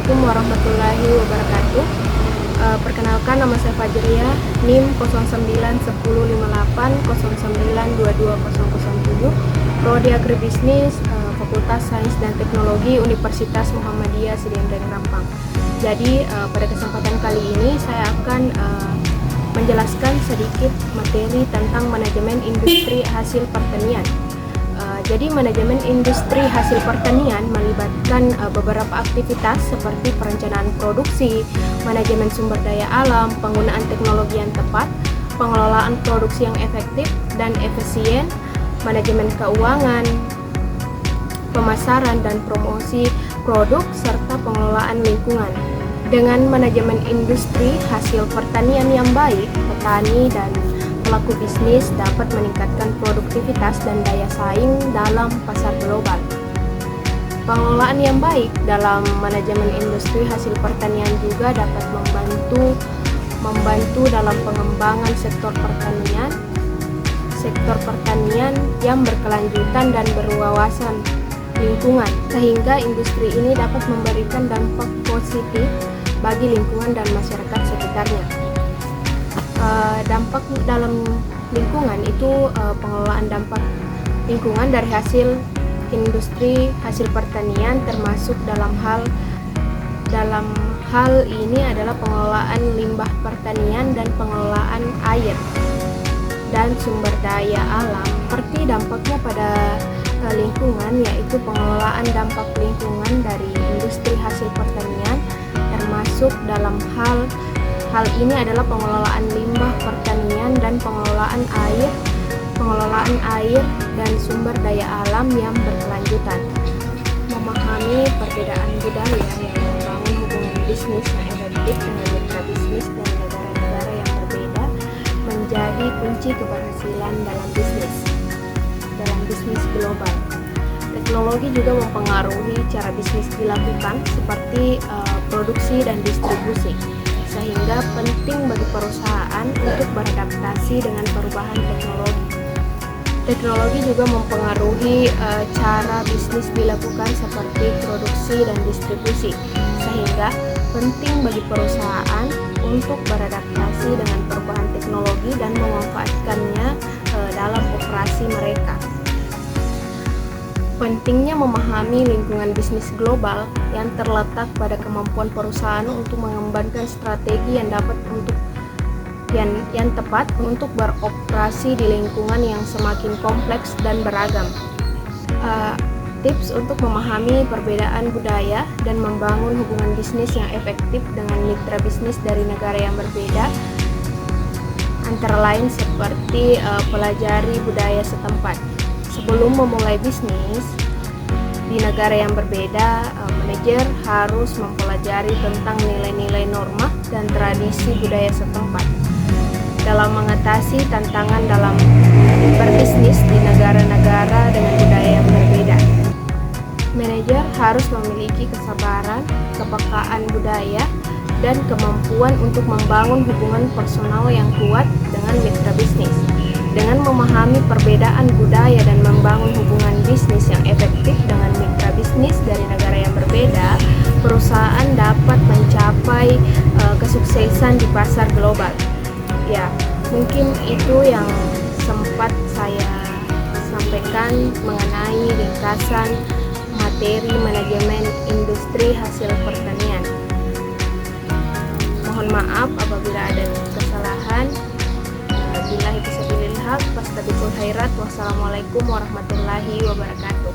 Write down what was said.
Assalamualaikum warahmatullahi wabarakatuh. Perkenalkan, nama saya Fajriya, NIM 09105809220007, Prodi Agribisnis, Fakultas Sains dan Teknologi Universitas Muhammadiyah Sidiandeng Rampang. Jadi pada kesempatan kali ini saya akan menjelaskan sedikit materi tentang manajemen industri hasil pertanian. Jadi manajemen industri hasil pertanian melibatkan beberapa aktivitas seperti perencanaan produksi, manajemen sumber daya alam, penggunaan teknologi yang tepat, pengelolaan produksi yang efektif dan efisien, manajemen keuangan, pemasaran dan promosi produk, serta pengelolaan lingkungan. Dengan manajemen industri hasil pertanian yang baik, petani dan pelaku bisnis dapat meningkatkan produktivitas dan daya saing dalam pasar global. Pengelolaan yang baik dalam manajemen industri hasil pertanian juga dapat membantu dalam pengembangan sektor pertanian yang berkelanjutan dan berwawasan lingkungan, sehingga industri ini dapat memberikan dampak positif bagi lingkungan dan masyarakat sekitarnya. Dampak dalam lingkungan itu pengelolaan dampak lingkungan dari hasil industri hasil pertanian termasuk dalam hal ini adalah pengelolaan limbah pertanian dan pengelolaan air dan sumber daya alam. Seperti dampaknya pada lingkungan, yaitu pengelolaan dampak lingkungan dari industri hasil pertanian termasuk dalam hal ini adalah pengelolaan limbah pertanian dan pengelolaan air dan sumber daya alam yang berkelanjutan. Memahami perbedaan budaya yang membangun hubungan bisnis yang efektif dengan mitra bisnis dan negara-negara yang berbeda menjadi kunci keberhasilan dalam bisnis global. Teknologi juga mempengaruhi cara bisnis dilakukan seperti produksi dan distribusi, sehingga penting bagi perusahaan untuk beradaptasi dengan perubahan teknologi. Teknologi juga mempengaruhi cara bisnis dilakukan seperti produksi dan distribusi, sehingga penting bagi perusahaan untuk beradaptasi dengan perubahan teknologi dan memanfaatkannya dalam operasi mereka. Pentingnya memahami lingkungan bisnis global yang terletak pada kemampuan perusahaan untuk mengembangkan strategi yang tepat untuk beroperasi di lingkungan yang semakin kompleks dan beragam. Tips untuk memahami perbedaan budaya dan membangun hubungan bisnis yang efektif dengan mitra bisnis dari negara yang berbeda antara lain seperti pelajari budaya setempat. Sebelum memulai bisnis di negara yang berbeda, manajer harus mempelajari tentang nilai-nilai norma dan tradisi budaya setempat. Dalam mengatasi tantangan dalam berbisnis di negara-negara dengan budaya yang berbeda, manajer harus memiliki kesabaran, kepekaan budaya, dan kemampuan untuk membangun hubungan personal yang kuat dengan mitra bisnis. Dengan memahami perbedaan budaya dan membangun hubungan bisnis yang efektif dengan mitra bisnis dari negara yang berbeda, perusahaan dapat mencapai kesuksesan di pasar global. Ya, mungkin itu yang sempat saya sampaikan mengenai ringkasan materi manajemen industri hasil pertanian. Mohon maaf apabila ada kesalahan. Wassalamualaikum warahmatullahi wabarakatuh.